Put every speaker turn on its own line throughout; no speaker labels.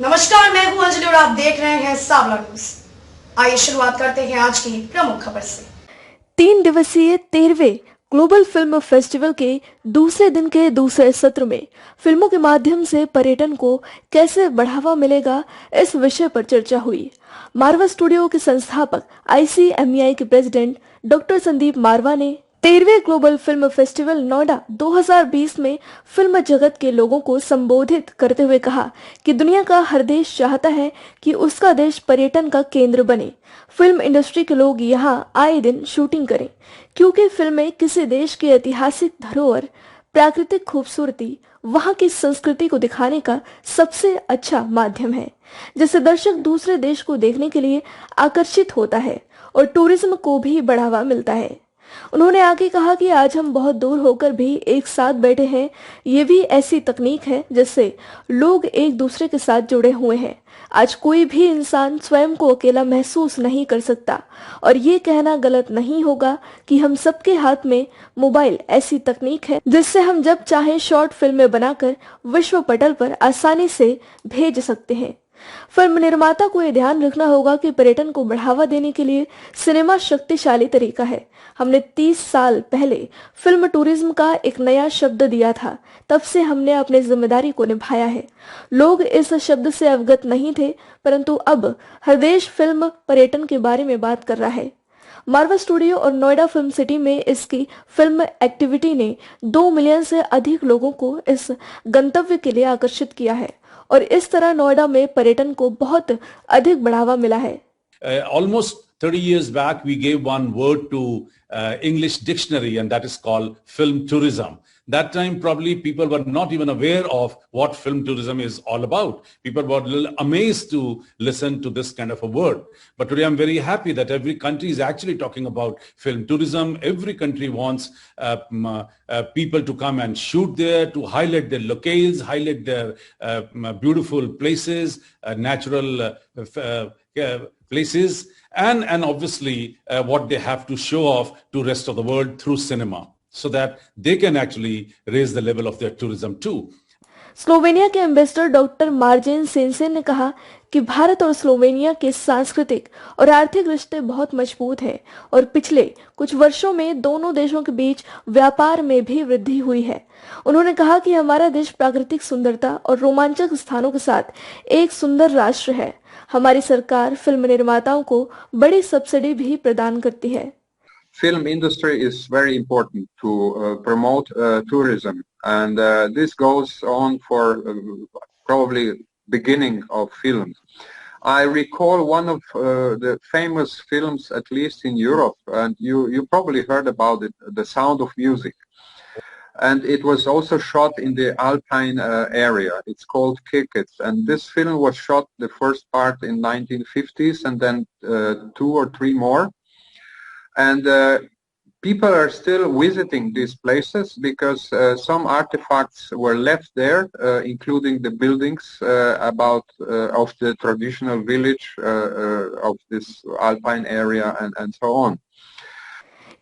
नमस्कार, मैं हूं अंजलि और आप देख रहे हैं सावला न्यूज। आइए शुरुआत करते हैं आज की प्रमुख खबर से।
3 दिवसीय 13वें ग्लोबल फिल्म फेस्टिवल के दूसरे दिन के दूसरे सत्र में फिल्मों के माध्यम से पर्यटन को कैसे बढ़ावा मिलेगा, इस विषय पर चर्चा हुई। मारवा स्टूडियो के संस्थापक ICMEI के प्रेसिडेंट डॉक्टर संदीप मारवा ने 13वें ग्लोबल फिल्म फेस्टिवल नोएडा 2020 में फिल्म जगत के लोगों को संबोधित करते हुए कहा कि दुनिया का हर देश चाहता है कि उसका देश पर्यटन का केंद्र बने। फिल्म इंडस्ट्री के लोग यहाँ आए दिन शूटिंग करें, क्योंकि फिल्में किसी देश की ऐतिहासिक धरोहर, प्राकृतिक खूबसूरती, वहाँ की संस्कृति को दिखाने का सबसे अच्छा माध्यम है, जिससे दर्शक दूसरे देश को देखने के लिए आकर्षित होता है और टूरिज्म को भी बढ़ावा मिलता है। उन्होंने आगे कहा कि आज हम बहुत दूर होकर भी एक साथ बैठे हैं। ये भी ऐसी तकनीक है जिससे लोग एक दूसरे के साथ जुड़े हुए हैं। आज कोई भी इंसान स्वयं को अकेला महसूस नहीं कर सकता और ये कहना गलत नहीं होगा कि हम सबके हाथ में मोबाइल ऐसी तकनीक है जिससे हम जब चाहें शॉर्ट फिल्में बनाकर विश्व पटल पर आसानी से भेज सकते हैं। फिल्म निर्माता को यह ध्यान रखना होगा कि पर्यटन को बढ़ावा देने के लिए सिनेमा शक्तिशाली तरीका है। हमने 30 साल पहले फिल्म टूरिज्म का एक नया शब्द दिया था, तब से हमने अपनी जिम्मेदारी को निभाया है। लोग इस शब्द से अवगत नहीं थे, परंतु अब हर देश फिल्म पर्यटन के बारे में बात कर रहा है। मारवा स्टूडियो और नोएडा फिल्म सिटी में इसकी फिल्म एक्टिविटी ने 2 मिलियन से अधिक लोगों को इस गंतव्य के लिए आकर्षित किया है और इस तरह नोएडा में पर्यटन को बहुत अधिक बढ़ावा मिला है।
Almost 30 years back, we gave one word to English dictionary, and that is called film tourism. That time, probably people were not even aware of what film tourism is all about. People were a little amazed to listen to this kind of a word. But today, I'm very happy that every country is actually talking about film tourism. Every country wants people to come and shoot there, to highlight their locales, highlight their beautiful places, natural places, and obviously what they have to show off to rest of the world through cinema, so that they can actually raise the level of their tourism too.
Slovenia के ambassador doctor margin सेंसेन ने कहा कि भारत और Slovenia के सांस्कृतिक और आर्थिक रिश्ते बहुत मजबूत हैं और पिछले कुछ वर्षों में दोनों देशों के बीच व्यापार में भी वृद्धि हुई है। उन्होंने कहा कि हमारा देश प्राकृतिक सुंदरता और रोमांचक स्थानों के साथ एक सुंदर राष्ट्र है। हमारी सरकार फिल्म निर्माताओं को बड़ी सब्सिडी भी प्रदान करती है।
Film industry is very important to promote tourism, and this goes on for probably beginning of films. I recall one of the famous films, at least in Europe, and you probably heard about it, The Sound of Music. And it was also shot in the Alpine area. It's called Kikets, and this film was shot the first part in 1950s, and then 2 or 3 more. And people are still visiting these places because some artifacts were left there, including the buildings of the traditional village of this Alpine area and so on.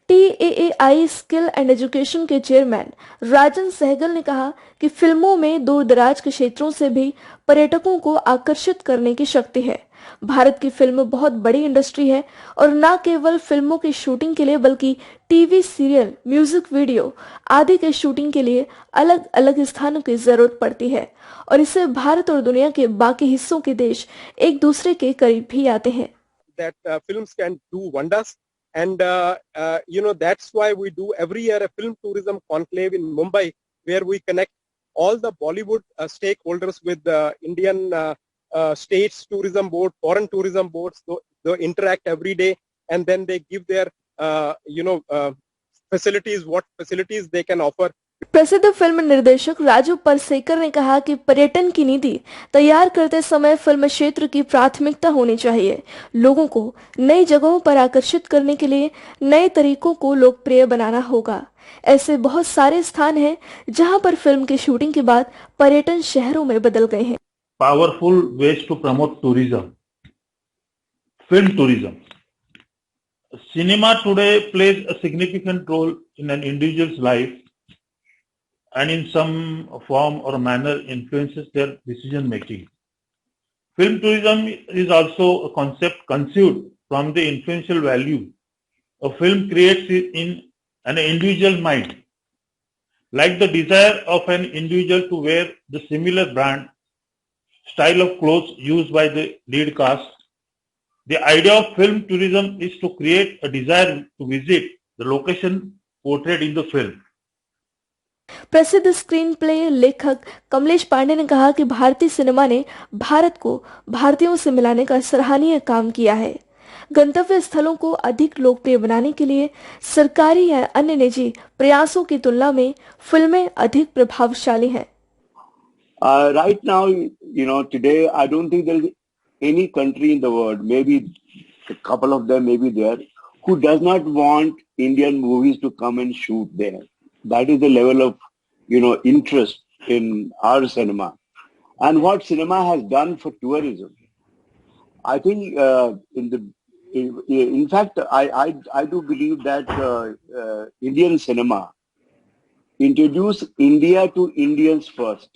TAAI skill and education के chairman राजन सहगल ने कहा कि फिल्मों में दूर दराज के क्षेत्रों से भी पर्यटकों को आकर्षित करने की शक्ति है। भारत की फिल्म बहुत बड़ी इंडस्ट्री है और न केवल फिल्मों की शूटिंग के लिए बल्कि टीवी सीरियल, म्यूजिक वीडियो आदि के शूटिंग के लिए अलग अलग स्थानों की जरूरत पड़ती है और इससे भारत और दुनिया के बाकी हिस्सों के देश एक दूसरे के करीब भी आते हैं।
Films can do wonders. And, that's why we do every year a film tourism conclave in Mumbai, where we connect all the Bollywood stakeholders with the Indian states tourism board, foreign tourism boards. They interact every day, and then they give their, facilities, what facilities they can offer.
प्रसिद्ध film निर्देशक राजू परसेकर ने कहा कि पर्यटन की नीति तैयार करते समय फिल्म क्षेत्र की प्राथमिकता होनी चाहिए। लोगों को नई जगहों पर आकर्षित करने के लिए नए तरीकों को लोकप्रिय बनाना होगा। ऐसे बहुत सारे स्थान हैं जहां पर फिल्म की शूटिंग के बाद पर्यटन शहरों में बदल गए हैं।
Powerful ways to promote tourism, film tourism. Cinema today plays a significant role in an individual's life and in some form or manner influences their decision making. Film tourism is also a concept conceived from the influential value a film creates in an individual mind, like the desire of an individual to wear the similar brand, style of clothes used by the lead cast. The idea of film tourism is to create a desire to visit the location portrayed in the film.
प्रसिद्ध screen play लेखक कमलेश पांडे ने कहा कि भारतीय cinema ने भारत को भारतीयों से मिलाने का सराहनीय काम किया है। गंतव्य स्थलों को अधिक लोकप्रिय बनाने के लिए सरकारी या अन्य निजी प्रयासों की तुलना में फिल्में अधिक प्रभावशाली हैं।
Right now, today, I don't think there is any country in the world, maybe a couple of them may be there, who does not want Indian movies to come and shoot there. That is the level of, interest in our cinema. And what cinema has done for tourism. I think, in fact, I do believe that Indian cinema introduced India to Indians first.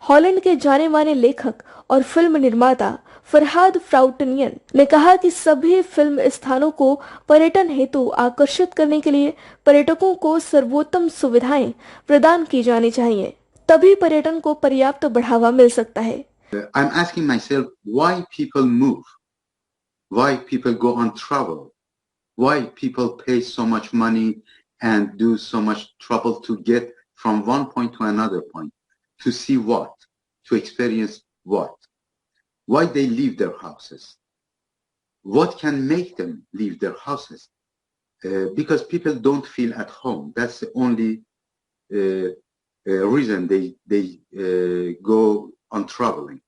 Holland के जाने माने लेखक और film निर्माता फरहाद फ्राउटनियन ने कहा कि सभी फिल्म स्थानों को पर्यटन हेतु आकर्षित करने के लिए पर्यटकों को सर्वोत्तम सुविधाएं प्रदान की जानी चाहिए, तभी पर्यटन को पर्याप्त बढ़ावा मिल सकता है।
I'm asking myself why people move, why people go on travel, why people pay so much money and do so much trouble to get from one point to another point. To see what? To experience what? Why they leave their houses? What can make them leave their houses? Because people don't feel at home. That's the only reason they go on traveling.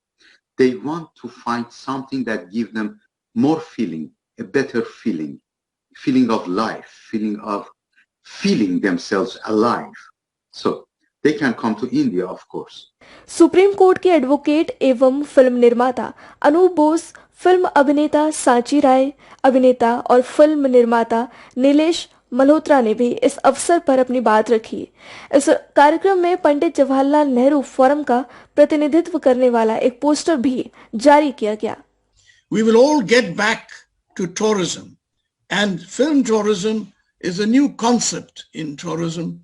They want to find something that gives them more feeling, a better feeling of life, feeling themselves alive. So they can come to India, of course.
Supreme court के advocate एवं film निर्माता Anoop Bose, film अभिनेता सांची राय, अभिनेता और film निर्माता नीलेश मल्होत्रा ने भी इस अवसर पर अपनी बात रखी। इस कार्यक्रम में पंडित जवाहरलाल नेहरू फोरम का प्रतिनिधित्व करने वाला एक पोस्टर भी जारी किया गया।
We will all get back to tourism, and film tourism is a new concept in tourism.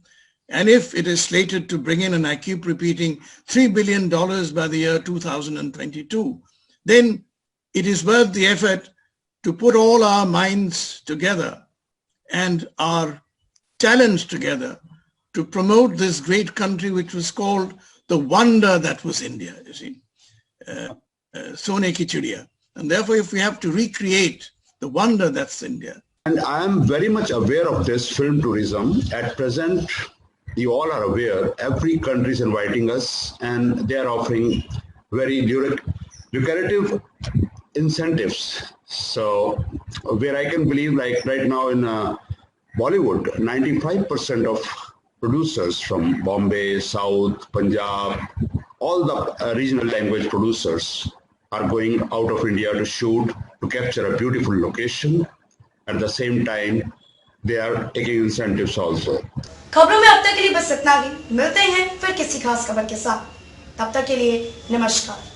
And if it is slated to bring in, and I keep repeating, $3 billion by the year 2022, then it is worth the effort to put all our minds together and our talents together to promote this great country which was called the wonder that was India, you see, Sone ki Chidiya. And therefore, if we have to recreate the wonder that's India.
And I am very much aware of this film tourism. At present, you all are aware, every country is inviting us and they are offering very lucrative incentives. So where I can believe, like right now in Bollywood, 95% of producers from Bombay, South, Punjab, all the regional language producers are going out of India to shoot, to capture a beautiful location. At the same time, they are taking incentives also.
खबरों में अब तक के लिए बस इतना ही। मिलते हैं फिर किसी खास खबर के साथ। तब तक के लिए नमस्कार।